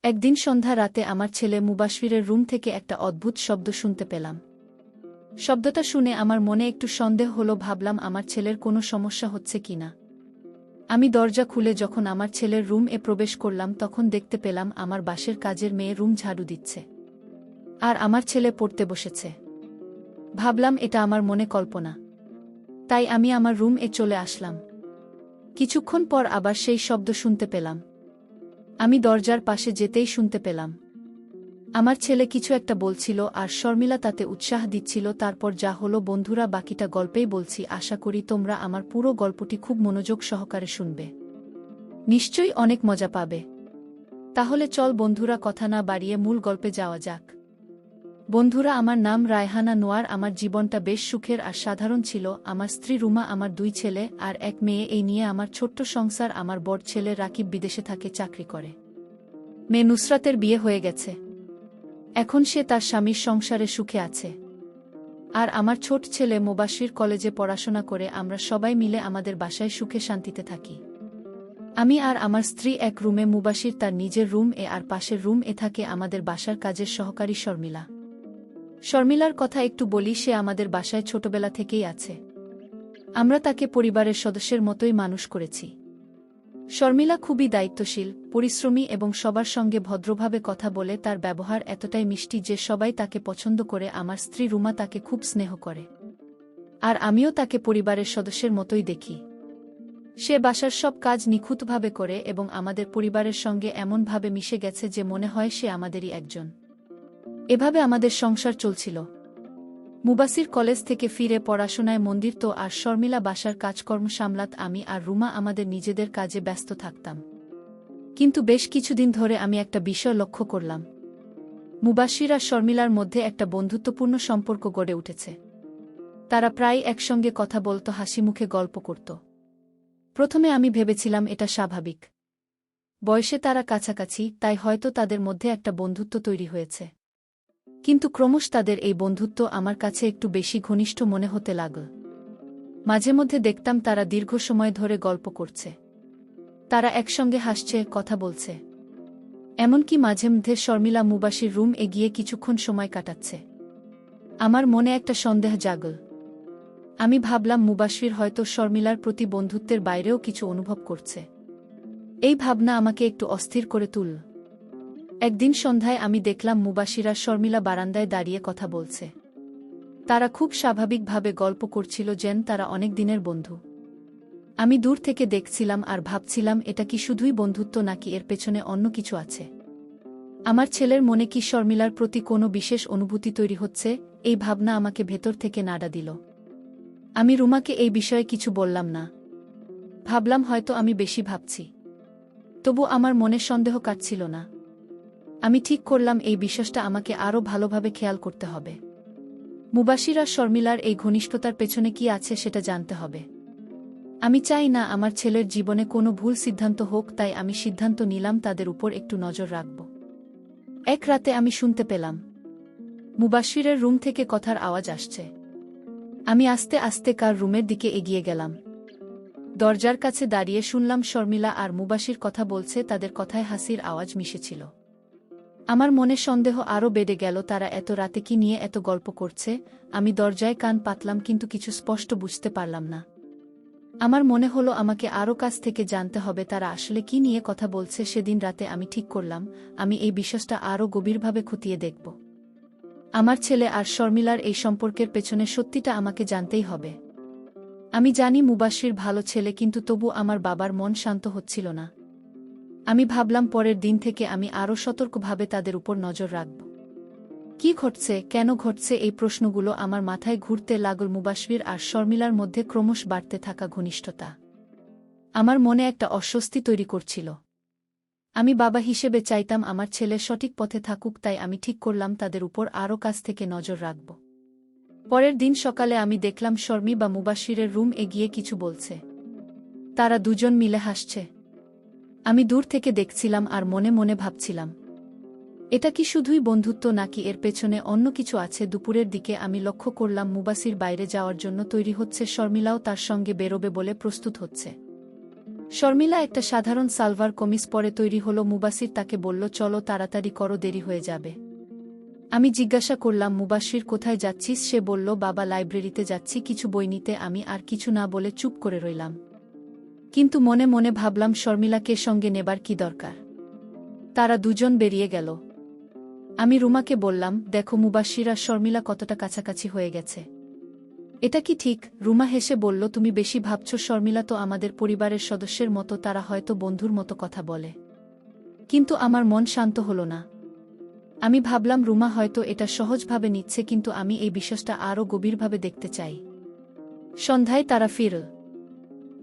একদিন সন্ধ্যা রাতে আমার ছেলে মুবাশশিরের রুম থেকে একটা অদ্ভুত শব্দ শুনতে পেলাম। শব্দটা শুনে আমার মনে একটু সন্দেহ হলো, ভাবলাম আমার ছেলের কোনো সমস্যা হচ্ছে কিনা। আমি দরজা খুলে যখন আমার ছেলের রুম-এ প্রবেশ করলাম তখন দেখতে পেলাম আমার বাসের কাজের মেয়ে রুম ঝাড়ু দিচ্ছে। আর আমার ছেলে পড়তে বসেছে। ভাবলাম এটা আমার মনে কল্পনা। তাই আমি আমার রুম-এ চলে আসলাম। কিছুক্ষণ পর আবার সেই শব্দ শুনতে পেলাম। আমি দরজার পাশে যেতেই শুনতে পেলাম আমার ছেলে কিছু একটা বলছিল আর শর্মিলা তাতে উৎসাহ দিচ্ছিল। তারপর যা হলো বন্ধুরা, বাকিটা গল্পেই বলছি। আশা করি তোমরা আমার পুরো গল্পটি খুব মনোযোগ সহকারে শুনবে। নিশ্চয়ই অনেক মজা পাবে। তাহলে চল বন্ধুরা, কথা না বাড়িয়ে মূল গল্পে যাওয়া যাক। বন্ধুরা, আমার নাম রায়হানা নোয়ার। আমার জীবনটা বেশ সুখের আর সাধারণ ছিল। আমার স্ত্রী রুমা, আমার 2 ছেলে আর 1 মেয়ে, এই নিয়ে আমার ছোট্ট সংসার। আমার বড় ছেলে রাকিব বিদেশে থাকে, চাকরি করে। মেয়ে নুসরাতের বিয়ে হয়ে গেছে। এখন সে তার স্বামীর সংসারে সুখে আছে। আর আমার ছোট ছেলে মুবাশশির কলেজে পড়াশোনা করে। আমরা সবাই মিলে আমাদের বাসায় সুখে শান্তিতে থাকি। আমি আর আমার স্ত্রী এক রুমে, মুবাশশির তার নিজের রুম-এ, আর পাশের রুম-এ থাকে আমাদের বাসার কাজের সহকারী শর্মিলা। শর্মিলার কথা একটু বলি, সে আমাদের বাসায় ছোটবেলা থেকেই আছে। আমরা তাকে পরিবারের সদস্যের মতোই মানুষ করেছি। শর্মিলা খুবই দায়িত্বশীল, পরিশ্রমী এবং সবার সঙ্গে ভদ্রভাবে কথা বলে। তার ব্যবহার এতটাই মিষ্টি যে সবাই তাকে পছন্দ করে। আমার স্ত্রী রুমা তাকে খুব স্নেহ করে। আর আমিও তাকে পরিবারের সদস্যের মতোই দেখি। সে বাসার সব কাজ নিখুঁতভাবে করে এবং আমাদের পরিবারের সঙ্গে এমনভাবে মিশে গেছে যে মনে হয় সে আমাদেরই একজন। এভাবে আমাদের সংসার চলছিল। মুবাশশির কলেজ থেকে ফিরে পড়াশোনায় মন দিত আর শর্মিলা বাসার কাজকর্ম সামলাত। আমি আর রুমা আমাদের নিজেদের কাজে ব্যস্ত থাকতাম। কিন্তু বেশ কিছুদিন ধরে আমি একটা বিষয় লক্ষ্য করলাম। মুবাশশির আর শর্মিলার মধ্যে একটা বন্ধুত্বপূর্ণ সম্পর্ক গড়ে উঠেছে। তারা প্রায় একসঙ্গে কথা বলত, হাসিমুখে গল্প করত। প্রথমে আমি ভেবেছিলাম এটা স্বাভাবিক। বয়সে তারা কাছাকাছি, তাই হয়তো তাদের মধ্যে একটা বন্ধুত্ব তৈরি হয়েছে। কিন্তু ক্রমশ তাদের এই বন্ধুত্ব আমার কাছে একটু বেশি ঘনিষ্ঠ মনে হতে লাগল। মাঝে মধ্যে দেখতাম তারা দীর্ঘ সময় ধরে গল্প করছে। তারা একসঙ্গে হাসছে, কথা বলছে। এমনকি মাঝে মধ্যে শর্মিলা মুবাশশির রুম-এ গিয়ে কিছুক্ষণ সময় কাটাচ্ছে। আমার মনে একটা সন্দেহ জাগল। আমি ভাবলাম মুবাশশির হয়তো শর্মিলার প্রতি বন্ধুত্বের বাইরেও কিছু অনুভব করছে। এই ভাবনা আমাকে একটু অস্থির করে তুলল। একদিন সন্ধ্যায় আমি দেখলাম মুবাশশির আর শর্মিলা বারান্দায় দাঁড়িয়ে কথা বলছে। তারা খুব স্বাভাবিকভাবে গল্প করছিল, যেন তারা অনেক দিনের বন্ধু। আমি দূর থেকে দেখছিলাম আর ভাবছিলাম, এটা কি শুধুই বন্ধুত্ব নাকি এর পেছনে অন্য কিছু আছে। আমার ছেলের মনে কি শর্মিলার প্রতি কোনো বিশেষ অনুভূতি তৈরি হচ্ছে? এই ভাবনা আমাকে ভেতর থেকে নাড়া দিল। আমি রুমাকে এই বিষয়ে কিছু বললাম না। ভাবলাম হয়তো আমি বেশি ভাবছি। তবু আমার মনে সন্দেহ কাটছিল না। আমি ঠিক করলাম এই বিষয়টা আমাকে আরও ভালোভাবে খেয়াল করতে হবে। মুবাশশির আর শর্মিলার এই ঘনিষ্ঠতার পেছনে কি আছে সেটা জানতে হবে। আমি চাই না আমার ছেলের জীবনে কোনো ভুল সিদ্ধান্ত হোক, তাই আমি সিদ্ধান্ত নিলাম তাদের উপর একটু নজর রাখব। এক রাতে আমি শুনতে পেলাম মুবাশশিরের রুম থেকে কথার আওয়াজ আসছে। আমি আস্তে আস্তে কার রুমের দিকে এগিয়ে গেলাম। দরজার কাছে দাঁড়িয়ে শুনলাম শর্মিলা আর মুবাশশির কথা বলছে। তাদের কথায় হাসির আওয়াজ মিশেছিল। আমার মনে সন্দেহ আরও বেড়ে গেল। তারা এত রাতে কি নিয়ে এত গল্প করছে? আমি দরজায় কান পাতলাম, কিন্তু কিছু স্পষ্ট বুঝতে পারলাম না। আমার মনে হলো আমাকে আরও কাছ থেকে জানতে হবে তারা আসলে কি নিয়ে কথা বলছে। সেদিন রাতে আমি ঠিক করলাম আমি এই বিষয়টা আরও গভীরভাবে খতিয়ে দেখব। আমার ছেলে আর শর্মিলার এই সম্পর্কের পেছনে সত্যিটা আমাকে জানতেই হবে। আমি জানি মুবাশশির ভালো ছেলে, কিন্তু তবু আমার বাবার মন শান্ত হচ্ছিল না। আমি ভাবলাম পরের দিন থেকে আমি আরও সতর্কভাবে তাদের উপর নজর রাখব। কি ঘটছে, কেন ঘটছে, এই প্রশ্নগুলো আমার মাথায় ঘুরতে লাগল। মুবাশশির আর শর্মিলার মধ্যে ক্রমশ বাড়তে থাকা ঘনিষ্ঠতা আমার মনে একটা অস্বস্তি তৈরি করছিল। আমি বাবা হিসেবে চাইতাম আমার ছেলে সঠিক পথে থাকুক, তাই আমি ঠিক করলাম তাদের উপর আরও কাছ থেকে নজর রাখব। পরের দিন সকালে আমি দেখলাম শর্মি বা মুবাশশিরের রুম-এ গিয়ে কিছু বলছে। তারা দুজন মিলে হাসছে। আমি দূর থেকে দেখছিলাম আর মনে মনে ভাবছিলাম, এটা কি শুধুই বন্ধুত্ব নাকি এর পেছনে অন্য কিছু আছে। দুপুরের দিকে আমি লক্ষ্য করলাম মুবাশশির বাইরে যাওয়ার জন্য তৈরি হচ্ছে। শর্মিলাও তার সঙ্গে বেরোবে বলে প্রস্তুত হচ্ছে। শর্মিলা একটা সাধারণ সালভার কমিজ পরে তৈরি হলো। মুবাসির তাকে বলল, চলো তাড়াতাড়ি করো, দেরি হয়ে যাবে। আমি জিজ্ঞাসা করলাম, মুবাসির কোথায় যাচ্ছিস? সে বলল, বাবা, লাইব্রেরিতে যাচ্ছি কিছু বই নিতে। আমি আর কিছু না বলে চুপ করে রইলাম। কিন্তু মনে মনে ভাবলাম, শর্মিলাকে সঙ্গে নেবার কি দরকার? তারা দুজন বেরিয়ে গেল। আমি রুমাকে বললাম, দেখো মুবাসির আর শর্মিলা কতটা কাছাকাছি হয়ে গেছে। এটা কি ঠিক? রুমা হেসে বলল, তুমি বেশি ভাবছ। শর্মিলা তো আমাদের পরিবারের সদস্যের মতো, তারা হয়তো বন্ধুর মতো কথা বলে। কিন্তু আমার মন শান্ত হল না। আমি ভাবলাম, রুমা হয়তো এটা সহজভাবে নিচ্ছে, কিন্তু আমি এই বিষয়টা আরও গভীরভাবে দেখতে চাই। সন্ধ্যায় তারা ফিরল।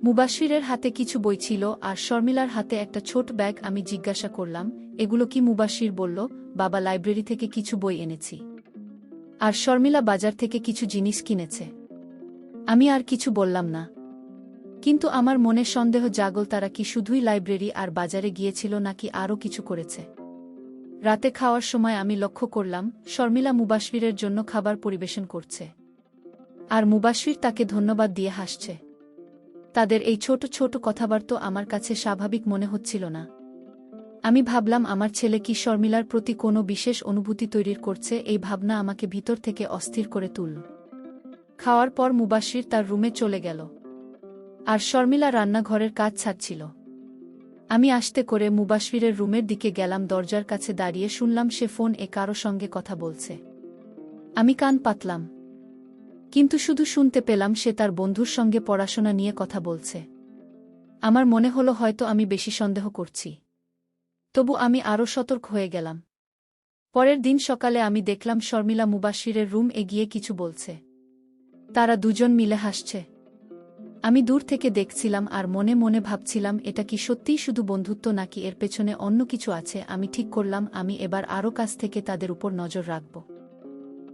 মুবাশিরের হাতে কিছু বই ছিল আর শর্মিলার হাতে একটা ছোট ব্যাগ। আমি জিজ্ঞাসা করলাম, এগুলো কি? মুবাশির বলল, বাবা, লাইব্রেরি থেকে কিছু বই এনেছি। আর শর্মিলা বাজার থেকে কিছু জিনিস কিনেছে। আমি আর কিছু বললাম না। কিন্তু আমার মনে সন্দেহ জাগল, তারা কি শুধুই লাইব্রেরি আর বাজারে গিয়েছিল, নাকি আরও কিছু করেছে? রাতে খাওয়ার সময় আমি লক্ষ্য করলাম, শর্মিলা মুবাশিরের জন্য খাবার পরিবেশন করছে। আর মুবাশির তাকে ধন্যবাদ দিয়ে হাসছে। তাদের এই ছোট ছোট কথাবার্তা আমার কাছে স্বাভাবিক মনে হচ্ছিল না। আমি ভাবলাম, আমার ছেলে কি শর্মিলার প্রতি কোনো বিশেষ অনুভূতি তৈরি করছে? এই ভাবনা আমাকে ভিতর থেকে অস্থির করে তুলল। খাওয়ার পর মুবাশির তার রুমে চলে গেল। আর শর্মিলা রান্নাঘরের কাজ ছাড়ছিল। আমি আস্তে করে মুবাশিরের রুমের দিকে গেলাম। দরজার কাছে দাঁড়িয়ে শুনলাম সে ফোনে কারো সঙ্গে কথা বলছে। আমি কান পাতলাম, কিন্তু শুধু শুনতে পেলাম সে তার বন্ধুর সঙ্গে পড়াশোনা নিয়ে কথা বলছে। আমার মনে হলো হয়তো আমি বেশি সন্দেহ করছি। তবু আমি আরও সতর্ক হয়ে গেলাম। পরের দিন সকালে আমি দেখলাম শর্মিলা মুবাশিরের রুম এগিয়ে কিছু বলছে। তারা দুজন মিলে হাসছে। আমি দূর থেকে দেখছিলাম আর মনে মনে ভাবছিলাম, এটা কি সত্যিই শুধু বন্ধুত্ব, নাকি এর পেছনে অন্য কিছু আছে? আমি ঠিক করলাম, আমি এবার আরও কাছ থেকে তাদের উপর নজর রাখব।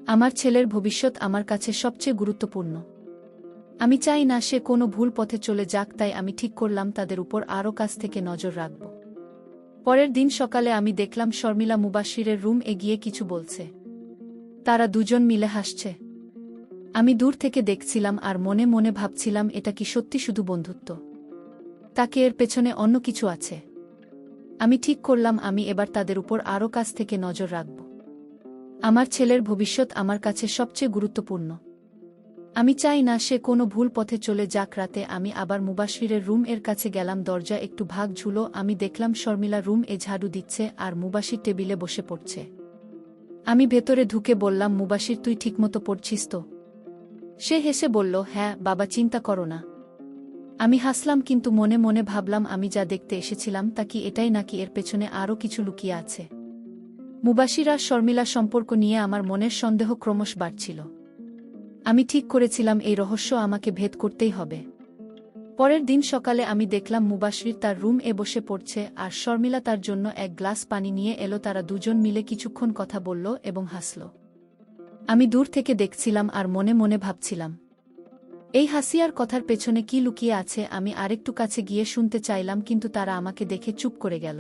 আমার ছেলের ভবিষ্যৎ আমার কাছে সবচেয়ে গুরুত্বপূর্ণ। আমি চাই না সে কোনো ভুল পথে চলে যাক, তাই আমি ঠিক করলাম তাদের উপর আরও কাছ থেকে নজর রাখব। পরের দিন সকালে আমি দেখলাম শর্মিলা মুবাশিরের রুম এগিয়ে কিছু বলছে। তারা দুজন মিলে হাসছে। আমি দূর থেকে দেখছিলাম আর মনে মনে ভাবছিলাম, এটা কি সত্যি শুধু বন্ধুত্ব, তাকে এর পেছনে অন্য কিছু আছে? আমি ঠিক করলাম, আমি এবার তাদের উপর আরও কাছ থেকে নজর রাখব। আমার ছেলের ভবিষ্যৎ আমার কাছে সবচেয়ে গুরুত্বপূর্ণ। আমি চাই না সে কোনো ভুল পথে চলে যাক। রাতে আমি আবার মুবাশিরের রুম এর কাছে গেলাম। দরজা একটু ভাগ ঝুলো। আমি দেখলাম শর্মিলা রুম এ ঝাড়ু দিচ্ছে আর মুবাশির টেবিলে বসে পড়ছে। আমি ভেতরে ঢুকে বললাম, মুবাশির, তুই ঠিকমতো পড়ছিস তো? সে হেসে বলল, হ্যাঁ বাবা, চিন্তা করো না। আমি হাসলাম, কিন্তু মনে মনে ভাবলাম, আমি যা দেখতে এসেছিলাম তা কি এটাই, নাকি এর পেছনে আরও কিছু লুকিয়ে আছে? মুবাশির আর শর্মিলা সম্পর্ক নিয়ে আমার মনের সন্দেহ ক্রমশ বাড়ছিল। আমি ঠিক করেছিলাম, এই রহস্য আমাকে ভেদ করতেই হবে। পরের দিন সকালে আমি দেখলাম মুবাশির তার রুম এ বসে পড়ছে আর শর্মিলা তার জন্য এক গ্লাস পানি নিয়ে এলো। তারা দুজন মিলে কিছুক্ষণ কথা বলল এবং হাসল। আমি দূর থেকে দেখছিলাম আর মনে মনে ভাবছিলাম, এই হাসি আর কথার পেছনে কি লুকিয়ে আছে? আমি আরেকটু কাছে গিয়ে শুনতে চাইলাম, কিন্তু তারা আমাকে দেখে চুপ করে গেল।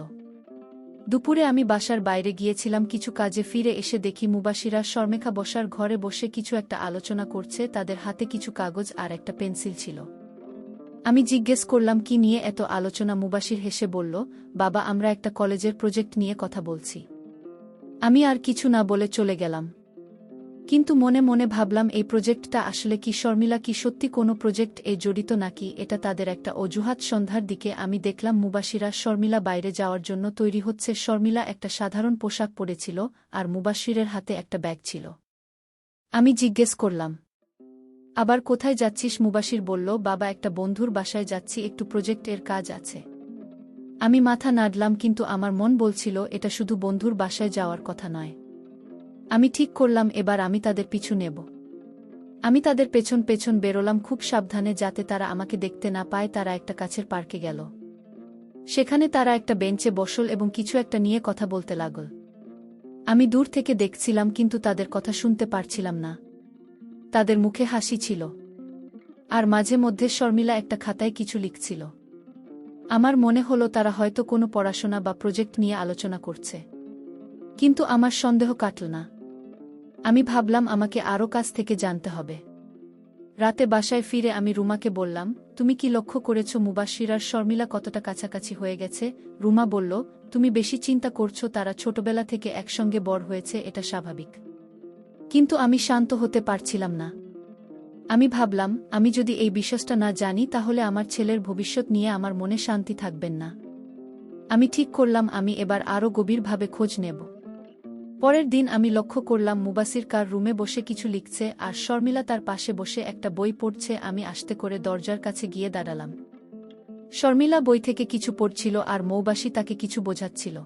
দুপুরে আমি বাসার বাইরে গিয়েছিলাম কিছু কাজে। ফিরে এসে দেখি মুবাশিরা শর্মেখা বসার ঘরে বসে কিছু একটা আলোচনা করছে। তাদের হাতে কিছু কাগজ আর একটা পেন্সিল ছিল। আমি জিজ্ঞেস করলাম, কি নিয়ে এত আলোচনা? মুবাশির হেসে বলল, বাবা, আমরা একটা কলেজের প্রজেক্ট নিয়ে কথা বলছি। আমি আর কিছু না বলে চলে গেলাম। কিন্তু মনে মনে ভাবলাম, এই প্রজেক্টটা আসলে কি? শর্মিলা কি সত্যি কোনো প্রজেক্ট এ জড়িত, নাকি এটা তাদের একটা অজুহাত? সন্ধ্যার দিকে আমি দেখলাম মুবাশিরা শর্মিলা বাইরে যাওয়ার জন্য তৈরি হচ্ছে। শর্মিলা একটা সাধারণ পোশাক পরেছিল আর মুবাশিরের হাতে একটা ব্যাগ ছিল। আমি জিজ্ঞেস করলাম, আবার কোথায় যাচ্ছিস? মুবাশির বলল, বাবা, একটা বন্ধুর বাসায় যাচ্ছি, একটু প্রজেক্ট এর কাজ আছে। আমি মাথা নাড়লাম, কিন্তু আমার মন বলছিল এটা শুধু বন্ধুর বাসায় যাওয়ার কথা নয়। আমি ঠিক করলাম এবার আমি তাদের পিছু নেব। আমি তাদের পেছন পেছন বেরোলাম খুব সাবধানে, যাতে তারা আমাকে দেখতে না পায়। তারা একটা কাছের পার্কে গেল। সেখানে তারা একটা বেঞ্চে বসল এবং কিছু একটা নিয়ে কথা বলতে লাগল। আমি দূর থেকে দেখছিলাম, কিন্তু তাদের কথা শুনতে পারছিলাম না। তাদের মুখে হাসি ছিল আর মাঝে মধ্যে শর্মিলা একটা খাতায় কিছু লিখছিল। আমার মনে হলো তারা হয়তো কোনো পড়াশোনা বা প্রজেক্ট নিয়ে আলোচনা করছে। কিন্তু আমার সন্দেহ কাটল না। আমি ভাবলাম, আমাকে আরও কাছ থেকে জানতে হবে। রাতে বাসায় ফিরে আমি রুমাকে বললাম, তুমি কি লক্ষ্য করেছ মুবাশির আর শর্মিলা কতটা কাছাকাছি হয়ে গেছে? রুমা বলল, তুমি বেশি চিন্তা করছো, তারা ছোটবেলা থেকে একসঙ্গে বড় হয়েছে, এটা স্বাভাবিক। কিন্তু আমি শান্ত হতে পারছিলাম না। আমি ভাবলাম, আমি যদি এই বিশ্বাসটা না জানি তাহলে আমার ছেলের ভবিষ্যৎ নিয়ে আমার মনে শান্তি থাকবেন না। আমি ঠিক করলাম আমি এবার আরও গভীরভাবে খোঁজ নেব। পরের দিন আমি লক্ষ্য করলাম মুবাসির কার রুমে বসে কিছু লিখছে আর শর্মিলা তার পাশে বসে একটা বই পড়ছে। আমি আস্তে করে দরজার কাছে গিয়ে দাঁড়ালাম। শর্মিলা বই থেকে কিছু পড়ছিল আর মৌবাসী তাকে কিছু বোঝাচ্ছিল।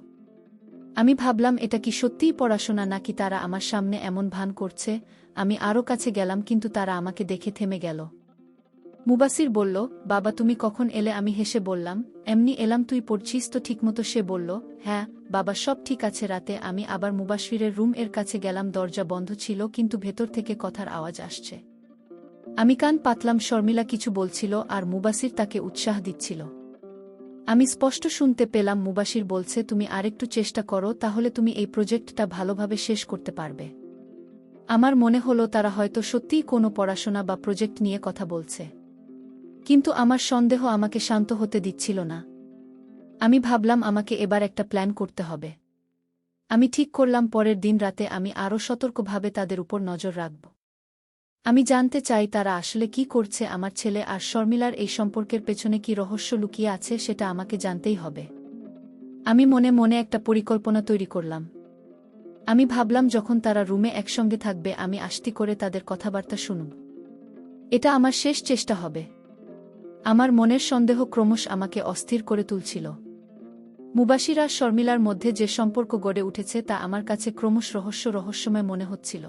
আমি ভাবলাম, এটা কি সত্যিই পড়াশোনা নাকি তারা আমার সামনে এমন ভান করছে? আমি আরও কাছে গেলাম কিন্তু তারা আমাকে দেখে থেমে গেল। মুবাসির বলল, বাবা তুমি কখন এলে? আমি হেসে বললাম, এমনি এলাম, তুই পড়ছিস তো ঠিকমতো? সে বলল, হ্যাঁ বাবা, সব ঠিক আছে। রাতে আমি আবার মুবাশিরের রুম এর কাছে গেলাম, দরজা বন্ধ ছিল কিন্তু ভেতর থেকে কথার আওয়াজ আসছে। আমি কান পাতলাম, শর্মিলা কিছু বলছিল আর মুবাসির তাকে উৎসাহ দিচ্ছিল। আমি স্পষ্ট শুনতে পেলাম মুবাশির বলছে, তুমি আরেকটু চেষ্টা করো, তাহলে তুমি এই প্রজেক্টটা ভালোভাবে শেষ করতে পারবে। আমার মনে হলো তারা হয়তো সত্যিই কোনো পড়াশোনা বা প্রজেক্ট নিয়ে কথা বলছে। কিন্তু আমার সন্দেহ আমাকে শান্ত হতে দিচ্ছিল না। আমি ভাবলাম আমাকে এবার একটা প্ল্যান করতে হবে। আমি ঠিক করলাম পরের দিন রাতে আমি আরও সতর্কভাবে তাদের উপর নজর রাখব। আমি জানতে চাই তারা আসলে কি করছে। আমার ছেলে আর শর্মিলার এই সম্পর্কের পেছনে কি রহস্য লুকিয়ে আছে সেটা আমাকে জানতেই হবে। আমি মনে মনে একটা পরিকল্পনা তৈরি করলাম। আমি ভাবলাম যখন তারা রুমে একসঙ্গে থাকবে আমি আস্তে করে তাদের কথাবার্তা শুনব। এটা আমার শেষ চেষ্টা হবে। আমার মনের সন্দেহ ক্রমশ আমাকে অস্থির করে তুলছিল। মুবাশির আর শর্মিলার মধ্যে যে সম্পর্ক গড়ে উঠেছে তা আমার কাছে ক্রমশ রহস্যময় মনে হচ্ছিল।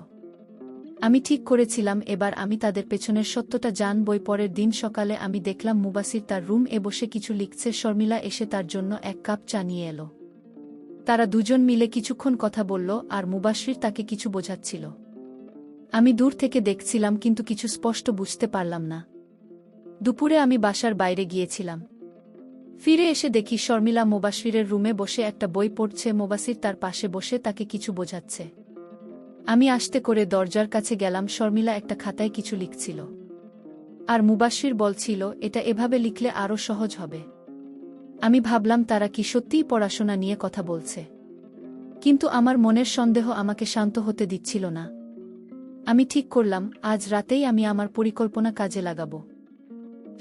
আমি ঠিক করেছিলাম এবার আমি তাদের পেছনের সত্যটা জানবই। পরের দিন সকালে আমি দেখলাম মুবাশির তার রুম এ বসে কিছু লিখছে। শর্মিলা এসে তার জন্য এক কাপ চা নিয়ে এলো। তারা দুজন মিলে কিছুক্ষণ কথা বলল আর মুবাশির তাকে কিছু বোঝাচ্ছিল। আমি দূর থেকে দেখছিলাম কিন্তু কিছু স্পষ্ট বুঝতে পারলাম না। দুপুরে আমি বাসার বাইরে গিয়েছিলাম। ফিরে এসে দেখি শর্মিলা মুবাশিরের রুমে বসে একটা বই পড়ছে। মুবাশির তার পাশে বসে তাকে কিছু বোঝাচ্ছে। আমি আস্তে করে দরজার কাছে গেলাম। শর্মিলা একটা খাতায় কিছু লিখছিল আর মুবাশির বলছিল, এটা এভাবে লিখলে আরও সহজ হবে। আমি ভাবলাম তারা কি সত্যিই পড়াশোনা নিয়ে কথা বলছে। কিন্তু আমার মনের সন্দেহ আমাকে শান্ত হতে দিচ্ছিল না। আমি ঠিক করলাম আজ রাতেই আমি আমার পরিকল্পনা কাজে লাগাব।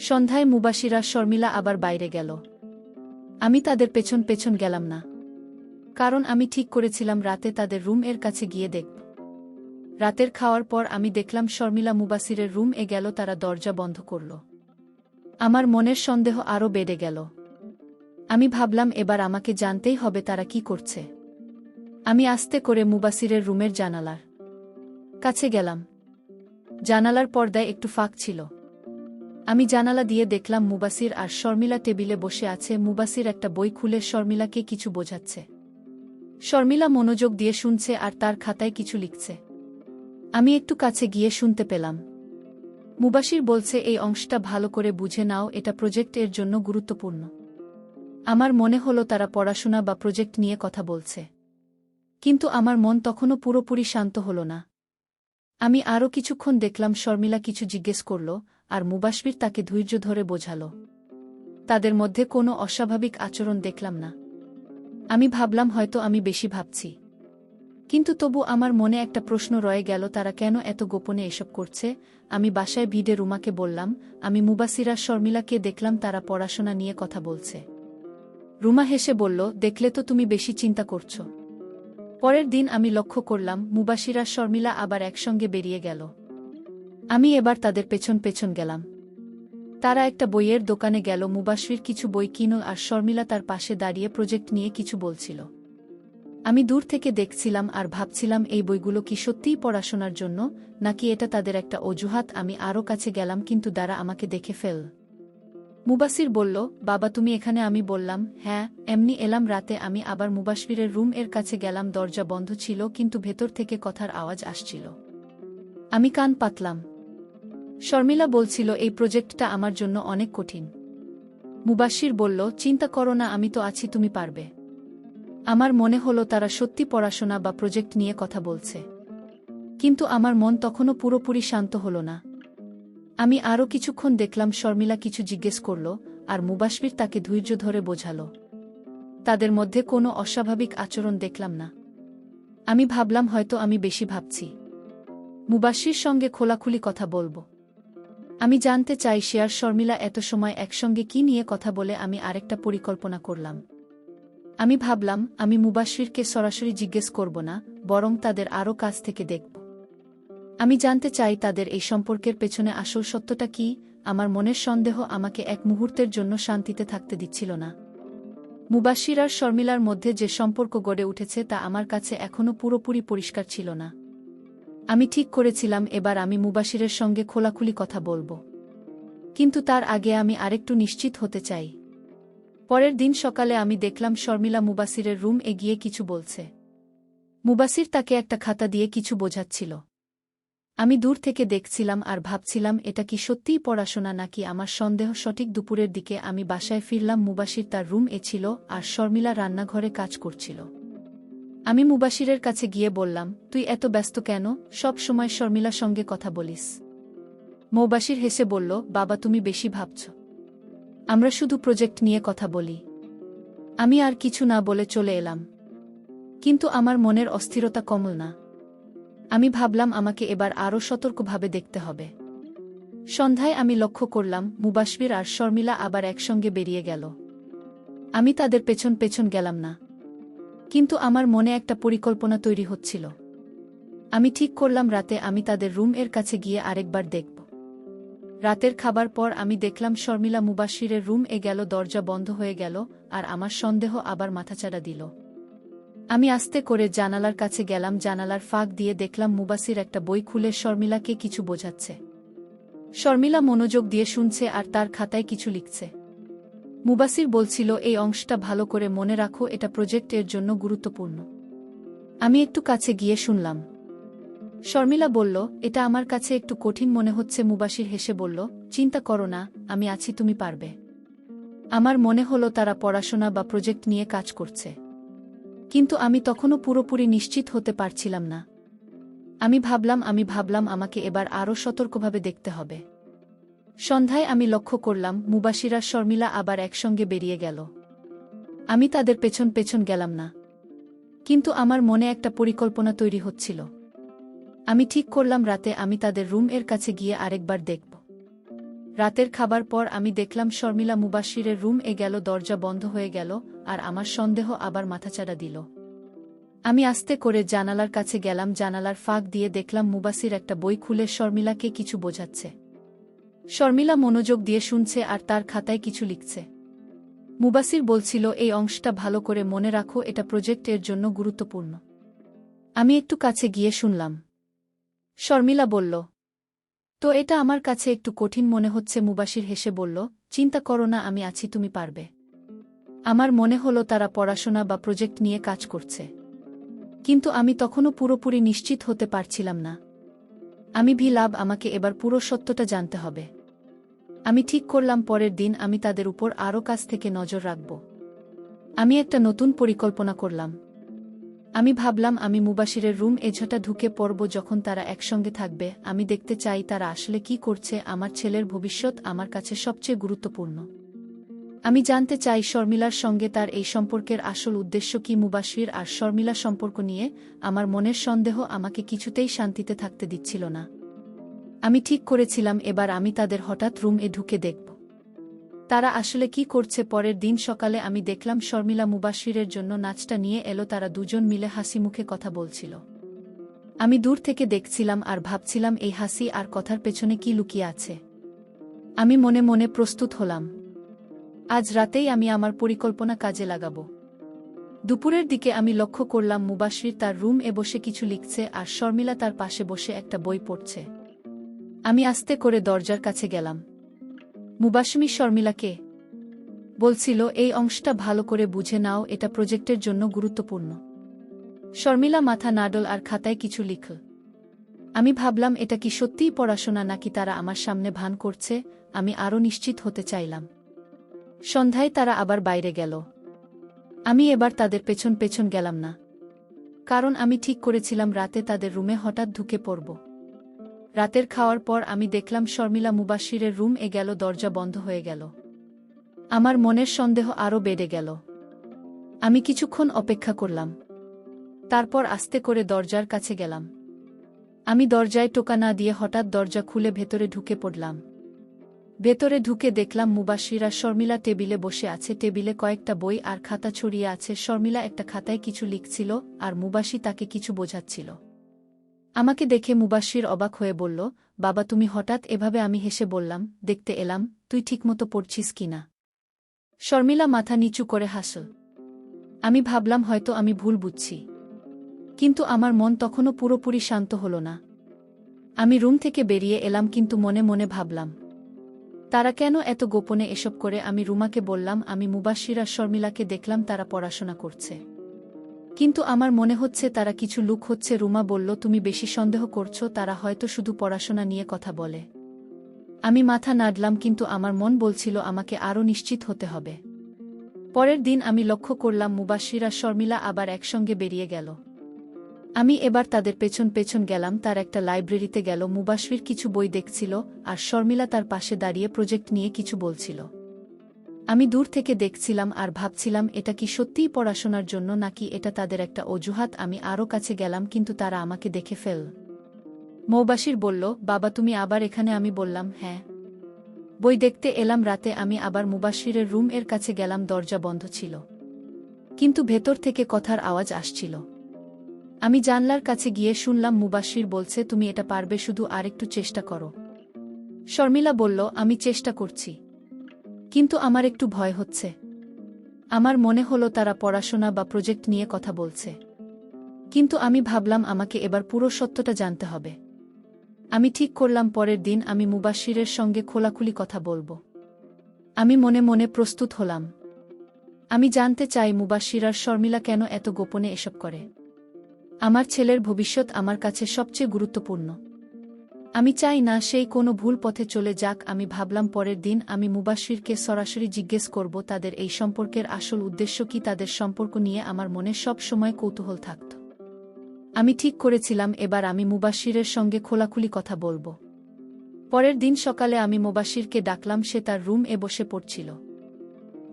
সন্ধ্যায় মুবাশির আর শর্মিলা আবার বাইরে গেল। আমি তাদের পেছন পেছন গেলাম না, কারণ আমি ঠিক করেছিলাম রাতে তাদের রুম এর কাছে গিয়ে দেখব। রাতের খাওয়ার পর আমি দেখলাম শর্মিলা মুবাশিরের রুম এ গেল, তারা দরজা বন্ধ করল। আমার মনের সন্দেহ আরও বেড়ে গেল। আমি ভাবলাম এবার আমাকে জানতেই হবে তারা কি করছে। আমি আস্তে করে মুবাশিরের রুমের জানালার কাছে গেলাম। জানালার পর্দায় একটু ফাঁক ছিল। আমি জানালা দিয়ে দেখলাম মুবাশির আর শর্মিলা টেবিলে বসে আছে। মুবাশির একটা বই খুলে শর্মিলাকে কিছু বোঝাচ্ছে। শর্মিলা মনোযোগ দিয়ে শুনছে আর তার খাতায় কিছু লিখছে। আমি একটু কাছে গিয়ে শুনতে পেলাম মুবাশির বলছে, এই অংশটা ভালো করে বুঝে নাও, এটা প্রজেক্ট এর জন্য গুরুত্বপূর্ণ। আমার মনে হলো তারা পড়াশোনা বা প্রজেক্ট নিয়ে কথা বলছে। কিন্তু আমার মন তখনও পুরোপুরি শান্ত হল না। আমি আরও কিছুক্ষণ দেখলাম শর্মিলা কিছু জিজ্ঞেস করল আর মুবাশির তাকে ধৈর্য ধরে বোঝাল। তাদের মধ্যে কোনো অস্বাভাবিক আচরণ দেখলাম না। আমি ভাবলাম হয়তো আমি বেশি ভাবছি। কিন্তু তবু আমার মনে একটা প্রশ্ন রয়ে গেল, তারা কেন এত গোপনে এসব করছে? আমি বাসায় ভিড়ে রুমাকে বললাম, আমি মুবাশির আর শর্মিলাকে দেখলাম তারা পড়াশোনা নিয়ে কথা বলছে। রুমা হেসে বলল, দেখলে তো তুমি বেশি চিন্তা করছো। পরের দিন আমি লক্ষ্য করলাম মুবাশির আর শর্মিলা আবার একসঙ্গে বেরিয়ে গেল। আমি এবার তাদের পেছন পেছন গেলাম। তারা একটা বইয়ের দোকানে গেল। মুবাশির কিছু বই কিনল আর শর্মিলা তার পাশে দাঁড়িয়ে প্রজেক্ট নিয়ে কিছু বলছিল। আমি দূর থেকে দেখছিলাম আর ভাবছিলাম এই বইগুলো কি সত্যিই পড়াশোনার জন্য নাকি এটা তাদের একটা অজুহাত। আমি আরও কাছে গেলাম কিন্তু তারা আমাকে দেখে ফেল। মুবাশির বলল, বাবা তুমি এখানে? আমি বললাম, হ্যাঁ এমনি এলাম। রাতে আমি আবার মুবাশিরের রুম এর কাছে গেলাম, দরজা বন্ধ ছিল কিন্তু ভেতর থেকে কথার আওয়াজ আসছিল। আমি কান পাতলাম। শর্মিলা বলছিল, এই প্রজেক্টটা আমার জন্য অনেক কঠিন। মুবাশির বলল, চিন্তা করো না, আমি তো আছি, তুমি পারবে। আমার মনে হলো তারা সত্যি পড়াশোনা বা প্রজেক্ট নিয়ে কথা বলছে। কিন্তু আমার মন তখনও পুরোপুরি শান্ত হল না। আমি আরও কিছুক্ষণ দেখলাম শর্মিলা কিছু জিজ্ঞেস করল, আর মুবাশশির তাকে ধৈর্য ধরে বোঝাল। তাদের মধ্যে কোনো অস্বাভাবিক আচরণ দেখলাম না। আমি ভাবলাম হয়তো আমি বেশি ভাবছি। মুবাশশির সঙ্গে খোলাখুলি কথা বলবো। আমি জানতে চাই সে আর শর্মিলা এত সময় একসঙ্গে কি নিয়ে কথা বলে। আমি আরেকটা পরিকল্পনা করলাম। আমি ভাবলাম আমি মুবাশশিরকে সরাসরি জিজ্ঞেস করব না, বরং তাদের আরও কাছ থেকে দেখব। আমি জানতে চাই তাদের এই সম্পর্কের পেছনে আসল সত্যটা কি। আমার মনের সন্দেহ আমাকে এক মুহূর্তের জন্য শান্তিতে থাকতে দিচ্ছিল না। মুবাশশির আর শর্মিলার মধ্যে যে সম্পর্ক গড়ে উঠেছে তা আমার কাছে এখনও পুরোপুরি পরিষ্কার ছিল না। আমি ঠিক করেছিলাম এবার আমি মুবাশশিরের সঙ্গে খোলাখুলি কথা বলবো। কিন্তু তার আগে আমি আরেকটু নিশ্চিত হতে চাই। পরের দিন সকালে আমি দেখলাম শর্মিলা মুবাশশিরের রুম এগিয়ে কিছু বলছে। মুবাশশির তাকে একটা খাতা দিয়ে কিছু বোঝাচ্ছিল। আমি দূর থেকে দেখছিলাম আর ভাবছিলাম এটা কি সত্যিই পড়াশোনা নাকি আমার সন্দেহ সঠিক। দুপুরের দিকে আমি বাসায় ফিরলাম। মুবাশশির তার রুম এ ছিল আর শর্মিলা রান্নাঘরে কাজ করছিল। আমি মুবাশশিরের কাছে গিয়ে বললাম, তুই এত ব্যস্ত কেন? সব সময় শর্মিলার সঙ্গে কথা বলিস। মুবাশশির হেসে বলল, বাবা তুমি বেশি ভাবছ। আমরা শুধু প্রজেক্ট নিয়ে কথা বলি। আমি আর কিছু না বলে চলে এলাম। কিন্তু আমার মনের অস্থিরতা কমল না। আমি ভাবলাম আমাকে এবার আরও সতর্কভাবে দেখতে হবে। সন্ধ্যায় আমি লক্ষ্য করলাম মুবাশশির আর শর্মিলা আবার একসঙ্গে বেরিয়ে গেল। আমি তাদের পেছন পেছন গেলাম না। কিন্তু আমার মনে একটা পরিকল্পনা তৈরি হচ্ছিল। আমি ঠিক করলাম রাতে আমি তাদের রুম এর কাছে গিয়ে আরেকবার দেখব। রাতের খাবার পর আমি দেখলাম শর্মিলা মুবাশশিরের রুম এ গেল। দরজা বন্ধ হয়ে গেল আর আমার সন্দেহ আবার মাথাচাড়া দিল। আমি আস্তে করে জানালার কাছে গেলাম। জানালার ফাঁক দিয়ে দেখলাম মুবাশশির একটা বই খুলে শর্মিলাকে কিছু বোঝাচ্ছে। শর্মিলা মনোযোগ দিয়ে শুনছে আর তার খাতায় কিছু লিখছে। মুবাশশির বলছিল, এই অংশটা ভালো করে মনে রাখো, এটা প্রজেক্ট এর জন্য গুরুত্বপূর্ণ। আমি একটু কাছে গিয়ে শুনলাম। শর্মিলা বলল, এটা আমার কাছে একটু কঠিন মনে হচ্ছে। মুবাশশির হেসে বলল, চিন্তা করো না, আমি আছি, তুমি পারবে। আমার মনে হলো তারা পড়াশোনা বা প্রজেক্ট নিয়ে কাজ করছে। কিন্তু আমি তখনও পুরোপুরি নিশ্চিত হতে পারছিলাম না। আমি ভাবলাম আমাকে এবার আরও সতর্কভাবে দেখতে হবে। সন্ধ্যায় আমি লক্ষ্য করলাম মুবাশশির আর শর্মিলা আবার একসঙ্গে বেরিয়ে গেল। আমি তাদের পেছন পেছন গেলাম না। কিন্তু আমার মনে একটা পরিকল্পনা তৈরি হচ্ছিল। আমি ঠিক করলাম রাতে আমি তাদের রুম এর কাছে গিয়ে আরেকবার দেখব। রাতের খাবার পর আমি দেখলাম শর্মিলা মুবাশশিরের রুম এ গেল। দরজা বন্ধ হয়ে গেল আর আমার সন্দেহ আবার মাথাচাড়া দিল। আমি আস্তে করে জানালার কাছে গেলাম। জানালার ফাঁক দিয়ে দেখলাম মুবাশশির একটা বই খুলে শর্মিলাকে কিছু বোঝাচ্ছে। শর্মিলা মনোযোগ দিয়ে শুনছে আর তার খাতায় কিছু লিখছে। মুবাশশির বলছিল, এই অংশটা ভালো করে মনে রাখো, এটা প্রজেক্ট এর জন্য গুরুত্বপূর্ণ। আমি একটু কাছে গিয়ে শুনলাম। শর্মিলা বলল, তো এটা আমার কাছে একটু কঠিন মনে হচ্ছে। মুবাশশির হেসে বলল, চিন্তা করো না, আমি আছি, তুমি পারবে। আমার মনে হলো তারা পড়াশোনা বা প্রজেক্ট নিয়ে কাজ করছে। কিন্তু আমি তখনও পুরোপুরি নিশ্চিত হতে পারছিলাম না। আমি আমাকে এবার পুরো সত্যটা জানতে হবে। আমি ঠিক করলাম পরের দিন আমি তাদের উপর আরও কাছ থেকে নজর রাখব। আমি একটা নতুন পরিকল্পনা করলাম। আমি ভাবলাম আমি মুবাশশিরের রুম এঝটা ঢুকে পড়ব। যখন তারা একসঙ্গে থাকবে আমি দেখতে চাই তারা আসলে কি করছে। আমার ছেলের ভবিষ্যৎ আমার কাছে সবচেয়ে গুরুত্বপূর্ণ। আমি জানতে চাই শর্মিলার সঙ্গে তার এই সম্পর্কের আসল উদ্দেশ্য কি। মুবাশশির আর শর্মিলা সম্পর্ক নিয়ে আমার মনের সন্দেহ আমাকে কিছুতেই শান্তিতে থাকতে দিচ্ছিল না। আমি ঠিক করেছিলাম এবার আমি তাদের হঠাৎ রুম এ ঢুকে দেখব তারা আসলে কি করছে। পরের দিন সকালে আমি দেখলাম শর্মিলা মুবাশশিরের জন্য নাচটা নিয়ে এলো। তারা দুজন মিলে হাসি মুখে কথা বলছিল। আমি দূর থেকে দেখছিলাম আর ভাবছিলাম এই হাসি আর কথার পেছনে কি লুকিয়ে আছে। আমি মনে মনে প্রস্তুত হলাম। আজ রাতেই আমি আমার পরিকল্পনা কাজে লাগাব। দুপুরের দিকে আমি লক্ষ্য করলাম মুবাশশির তার রুম এ বসে কিছু লিখছে আর শর্মিলা তার পাশে বসে একটা বই পড়ছে। আমি আস্তে করে দরজার কাছে গেলাম। মুবাশশির শর্মিলাকে বলছিল, এই অংশটা ভালো করে বুঝে নাও, এটা প্রজেক্টের জন্য গুরুত্বপূর্ণ। শর্মিলা মাথা নাড়ল আর খাতায় কিছু লিখল। আমি ভাবলাম এটা কি সত্যিই পড়াশোনা নাকি তারা আমার সামনে ভান করছে। আমি আরও নিশ্চিত হতে চাইলাম। সন্ধ্যায় তারা আবার বাইরে গেল। আমি এবার তাদের পেছন পেছন গেলাম না, কারণ আমি ঠিক করেছিলাম রাতে তাদের রুমে হঠাৎ ঢুকে পড়ব। রাতের খাওয়ার পর আমি দেখলাম শর্মিলা মুবাশিরের রুম এ গেল, দরজা বন্ধ হয়ে গেল। আমার মনের সন্দেহ আরও বেড়ে গেল। আমি কিছুক্ষণ অপেক্ষা করলাম। তারপর আস্তে করে দরজার কাছে গেলাম। আমি দরজায় টোকা না দিয়ে হঠাৎ দরজা খুলে ভেতরে ঢুকে পড়লাম। ভেতরে ঢুকে দেখলাম মুবাশির আর শর্মিলা টেবিলে বসে আছে। টেবিলে কয়েকটা বই আর খাতা ছড়িয়ে আছে। শর্মিলা একটা খাতায় কিছু লিখছিল আর মুবাশির তাকে কিছু বোঝাচ্ছিল। আমাকে দেখে মুবাশির অবাক হয়ে বলল, বাবা তুমি হঠাৎ এভাবে? আমি হেসে বললাম, দেখতে এলাম তুই ঠিকমতো পড়ছিস কিনা। শর্মিলা মাথা নিচু করে হাসল। আমি ভাবলাম হয়তো আমি ভুল বুঝছি, কিন্তু আমার মন তখনও পুরোপুরি শান্ত হল না। আমি রুম থেকে বেরিয়ে এলাম, কিন্তু মনে মনে ভাবলাম তারা কেন এত গোপনে এসব করে। আমি রুমাকে বললাম, আমি মুবাশির আর শর্মিলাকে দেখলাম তারা পড়াশোনা করছে, কিন্তু আমার মনে হচ্ছে তারা কিছু লুক হচ্ছে। রুমা বলল, তুমি বেশি সন্দেহ করছো, তারা হয়তো শুধু পড়াশোনা নিয়ে কথা বলে। আমি মাথা নাড়লাম, কিন্তু আমার মন বলছিল আমাকে আরও নিশ্চিত হতে হবে। পরের দিন আমি লক্ষ্য করলাম মুবাশির আর শর্মিলা আবার একসঙ্গে বেরিয়ে গেল। আমি এবার তাদের পেছন পেছন গেলাম। তার একটা লাইব্রেরিতে গেল। মুবাশির কিছু বই দেখছিল আর শর্মিলা তার পাশে দাঁড়িয়ে প্রজেক্ট নিয়ে কিছু বলছিল। আমি দূর থেকে দেখছিলাম আর ভাবছিলাম এটা কি সত্যিই পড়াশোনার জন্য, নাকি এটা তাদের একটা অজুহাত। আমি আরও কাছে গেলাম, কিন্তু তারা আমাকে দেখে ফেল। মুবাশির বলল, বাবা তুমি আবার এখানে? আমি বললাম, হ্যাঁ, বই দেখতে এলাম। রাতে আমি আবার মুবাশিরের রুম এর কাছে গেলাম। দরজা বন্ধ ছিল, কিন্তু ভেতর থেকে কথার আওয়াজ আসছিল। আমি জানলার কাছে গিয়ে শুনলাম মুবাশির বলছে, তুমি এটা পারবে, শুধু আরেকটু চেষ্টা করো। শর্মিলা বলল, আমি চেষ্টা করছি, কিন্তু আমার একটু ভয় হচ্ছে। আমার মনে হলো তারা পড়াশোনা বা প্রজেক্ট নিয়ে কথা বলছে, কিন্তু আমি ভাবলাম আমাকে এবার পুরো সত্যটা জানতে হবে। আমি ঠিক করলাম পরের দিন আমি মুবাশিরের সঙ্গে খোলাখুলি কথা বলবো। আমি মনে মনে প্রস্তুত হলাম। আমি জানতে চাই মুবাশির আর শর্মিলা কেন এত গোপনে এসব করে। আমার ছেলের ভবিষ্যৎ আমার কাছে সবচেয়ে গুরুত্বপূর্ণ। আমি চাই না সেই কোনো ভুল পথে চলে যাক। আমি ভাবলাম পরের দিন আমি মুবাশিরকে সরাসরি জিজ্ঞেস করব তাদের এই সম্পর্কের আসল উদ্দেশ্য কি। তাদের সম্পর্ক নিয়ে আমার মনে সব সময় কৌতূহল থাকত। আমি ঠিক করেছিলাম এবার আমি মুবাশিরের সঙ্গে খোলাখুলি কথা বলবো। পরের দিন সকালে আমি মুবাশিরকে ডাকলাম। সে তার রুম এ বসে পড়ছিল।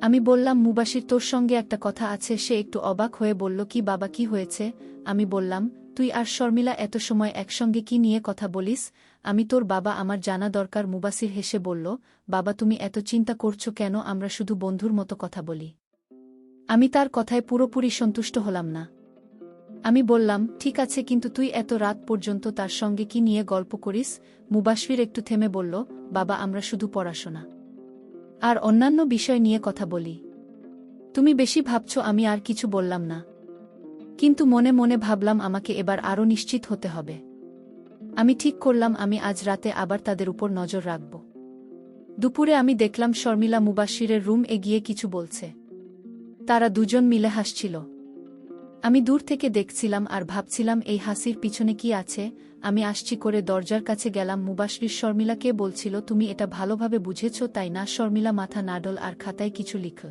আমি বললাম, মুবাশির তোর সঙ্গে একটা কথা আছে। সে একটু অবাক হয়ে বলল, কি বাবা, কি হয়েছে? আমি বললাম, তুই আর শর্মিলা এত সময় একসঙ্গে কি নিয়ে কথা বলিস? আমি তোর বাবা, আমার জানা দরকার। মুবাশির হেসে বলল, বাবা তুমি এত চিন্তা করছো কেন? আমরা শুধু বন্ধুর মতো কথা বলি। আমি তার কথায় পুরোপুরি সন্তুষ্ট হলাম না। আমি বললাম, ঠিক আছে, কিন্তু তুই এত রাত পর্যন্ত তার সঙ্গে কি নিয়ে গল্প করিস? মুবাশির একটু থেমে বলল, বাবা আমরা শুধু পড়াশোনা আর অন্যান্য বিষয় নিয়ে কথা বলি। তুমি বেশি ভাবছো। আমি আর কিছু বললাম না, কিন্তু মনে মনে ভাবলাম আমাকে এবার আরও নিশ্চিত হতে হবে। আমি ঠিক করলাম আমি আজ রাতে আবার তাদের উপর নজর রাখব। দুপুরে আমি দেখলাম শর্মিলা মুবাশিরের রুম এগিয়ে কিছু বলছে। তারা দুজন মিলে হাসছিল। আমি দূর থেকে দেখছিলাম আর ভাবছিলাম এই হাসির পিছনে কি আছে। আমি আসছি করে দরজার কাছে গেলাম। মুবাশির শর্মিলাকে বলছিল, তুমি এটা ভালোভাবে বুঝেছ তাই না? শর্মিলা মাথা নাড়ল আর খাতায় কিছু লিখল।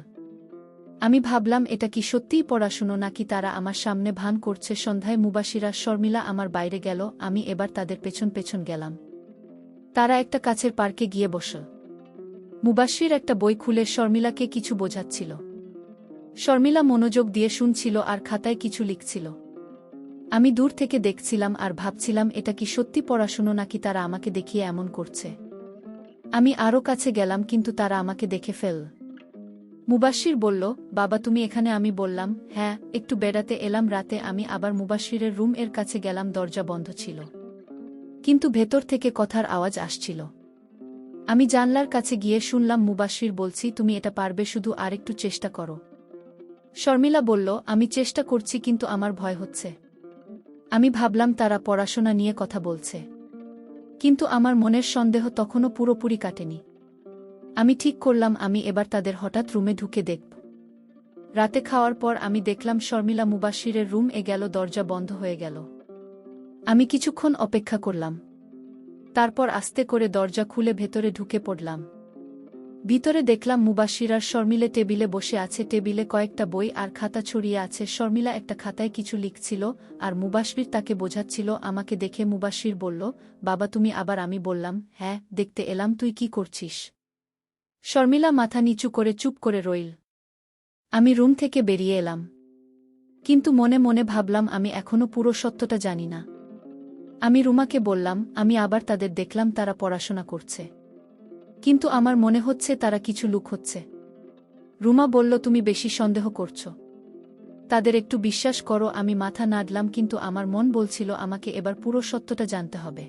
আমি ভাবলাম এটা কি সত্যিই পড়াশুনো, নাকি তারা আমার সামনে ভান করছে। সন্ধ্যায় মুবাশির আর শর্মিলা আমার বাইরে গেল। আমি এবার তাদের পেছন পেছন গেলাম। তারা একটা কাছের পার্কে গিয়ে বসল। মুবাশির একটা বই খুলে শর্মিলাকে কিছু বোঝাচ্ছিল। শর্মিলা মনোযোগ দিয়ে শুনছিল আর খাতায় কিছু লিখছিল। আমি দূর থেকে দেখছিলাম আর ভাবছিলাম এটা কি সত্যি পড়াশুনো, নাকি তারা আমাকে দেখিয়ে এমন করছে। আমি আরও কাছে গেলাম, কিন্তু তারা আমাকে দেখে ফেল। মুবাশির বলল, বাবা তুমি এখানে? আমি বললাম, হ্যাঁ, একটু বেড়াতে এলাম। রাতে আমি আবার মুবাশিরের রুম এর কাছে গেলাম। দরজা বন্ধ ছিল, কিন্তু ভেতর থেকে কথার আওয়াজ আসছিল। আমি জানলার কাছে গিয়ে শুনলাম মুবাশির বলছি, তুমি এটা পারবে, শুধু আরেকটু চেষ্টা করো। শর্মিলা বলল, আমি চেষ্টা করছি, কিন্তু আমার ভয় হচ্ছে। আমি ভাবলাম তারা পড়াশোনা নিয়ে কথা বলছে, কিন্তু আমার মনের সন্দেহ তখনও পুরোপুরি কাটেনি। আমি ঠিক করলাম আমি এবার তাদের হঠাৎ রুমে ঢুকে দেখব। রাতে খাওয়ার পর আমি দেখলাম শর্মিলা মুবাশিরের রুম এ গেল। দরজা বন্ধ হয়ে গেল। আমি কিছুক্ষণ অপেক্ষা করলাম। তারপর আস্তে করে দরজা খুলে ভেতরে ঢুকে পড়লাম। ভিতরে দেখলাম মুবাশির আর শর্মিলা টেবিলে বসে আছে। টেবিলে কয়েকটা বই আর খাতা ছড়িয়ে আছে। শর্মিলা একটা খাতায় কিছু লিখছিল আর মুবাশির তাকে বোঝাচ্ছিল। আমাকে দেখে মুবাশির বলল, বাবা তুমি আবার? আমি বললাম, হ্যাঁ, দেখতে এলাম। তুই কি করছিস? শর্মিলা মাথা নিচু করে চুপ করে রইল। আমি রুম থেকে বেরিয়ে এলাম, কিন্তু মনে মনে ভাবলাম আমি এখনো পুরো সত্যটা জানি না। আমি রুমাকে বললাম, আমি আবার তাদের দেখলাম তারা পড়াশোনা করছে, কিন্তু আমার মনে হচ্ছে তারা কিছু লুকোচ্ছে। রুমা বলল, তুমি বেশি সন্দেহ করছো, তাদের একটু বিশ্বাস করো। আমি মাথা নাড়লাম, কিন্তু আমার মন বলছিল আমাকে এবার পুরো সত্যটা জানতে হবে।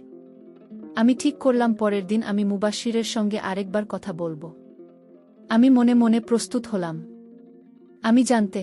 আমি ঠিক করলাম পরের দিন আমি মুবাশিরের সঙ্গে আরেকবার কথা বলবো। আমি মনে মনে প্রস্তুত হলাম। আমি জানতে